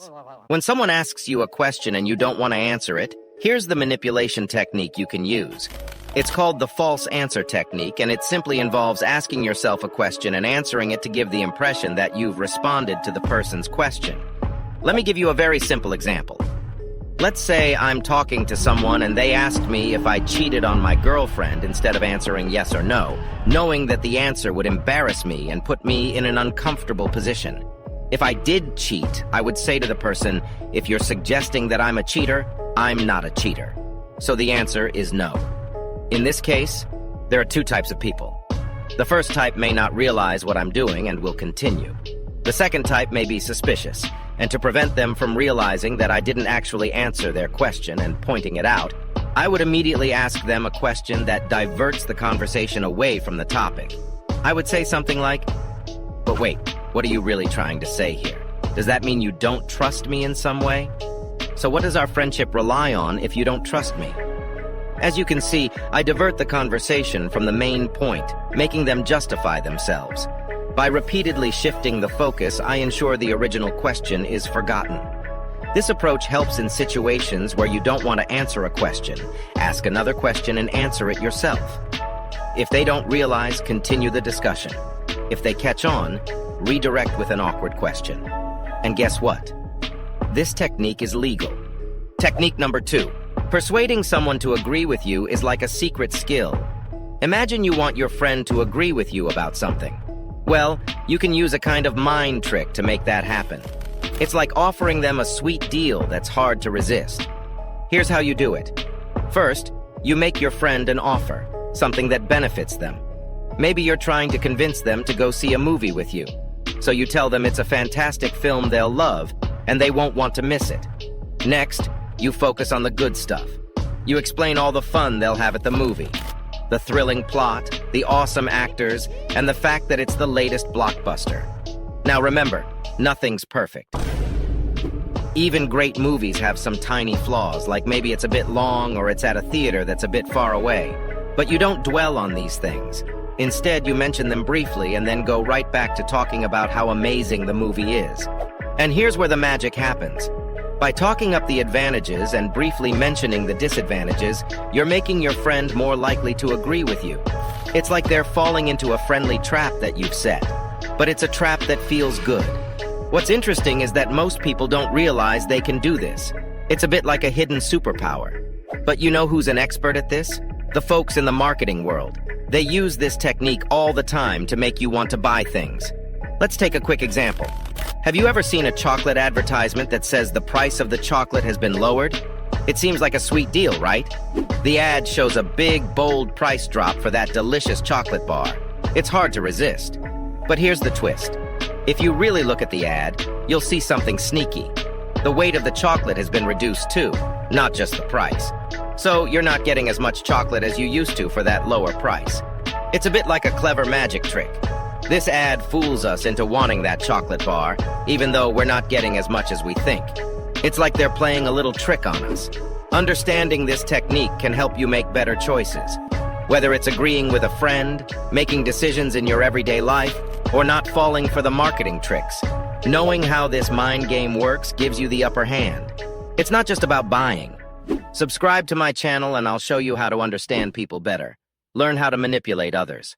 sense. When someone asks you a question and you don't want to answer it, here's the manipulation technique you can use. It's called the false answer technique, and it simply involves asking yourself a question and answering it to give the impression that you've responded to the person's question. Let me give you a very simple example. Let's say I'm talking to someone and they asked me if I cheated on my girlfriend instead of answering yes or no, knowing that the answer would embarrass me and put me in an uncomfortable position. If I did cheat, I would say to the person, if you're suggesting that I'm a cheater, I'm not a cheater. So the answer is no. In this case, there are two types of people. The first type may not realize what I'm doing and will continue. The second type may be suspicious, and to prevent them from realizing that I didn't actually answer their question and pointing it out, I would immediately ask them a question that diverts the conversation away from the topic. I would say something like, "But wait, what are you really trying to say here? Does that mean you don't trust me in some way? So what does our friendship rely on if you don't trust me?" As you can see, I divert the conversation from the main point, making them justify themselves. By repeatedly shifting the focus, I ensure the original question is forgotten. This approach helps in situations where you don't want to answer a question. Ask another question and answer it yourself. If they don't realize, continue the discussion. If they catch on, redirect with an awkward question. And guess what? This technique is legal. Technique number 2. Persuading someone to agree with you is like a secret skill. Imagine you want your friend to agree with you about something. Well, you can use a kind of mind trick to make that happen. It's like offering them a sweet deal that's hard to resist. Here's how you do it. First, you make your friend an offer, something that benefits them. Maybe you're trying to convince them to go see a movie with you. So you tell them it's a fantastic film they'll love, and they won't want to miss it. Next, you focus on the good stuff. You explain all the fun they'll have at the movie. The thrilling plot, the awesome actors, and the fact that it's the latest blockbuster. Now remember, nothing's perfect. Even great movies have some tiny flaws, like maybe it's a bit long or it's at a theater that's a bit far away. But you don't dwell on these things. Instead, you mention them briefly and then go right back to talking about how amazing the movie is. And here's where the magic happens. By talking up the advantages and briefly mentioning the disadvantages, you're making your friend more likely to agree with you. It's like they're falling into a friendly trap that you've set, but it's a trap that feels good. What's interesting is that most people don't realize they can do this. It's a bit like a hidden superpower. But you know who's an expert at this? The folks in the marketing world. They use this technique all the time to make you want to buy things. Let's take a quick example. Have you ever seen a chocolate advertisement that says the price of the chocolate has been lowered? It seems like a sweet deal, right? The ad shows a big, bold price drop for that delicious chocolate bar. It's hard to resist. But here's the twist. If you really look at the ad, you'll see something sneaky. The weight of the chocolate has been reduced too, not just the price. So you're not getting as much chocolate as you used to for that lower price. It's a bit like a clever magic trick. This ad fools us into wanting that chocolate bar, even though we're not getting as much as we think. It's like they're playing a little trick on us. Understanding this technique can help you make better choices. Whether it's agreeing with a friend, making decisions in your everyday life, or not falling for the marketing tricks, knowing how this mind game works gives you the upper hand. It's not just about buying. Subscribe to my channel and I'll show you how to understand people better. Learn how to manipulate others.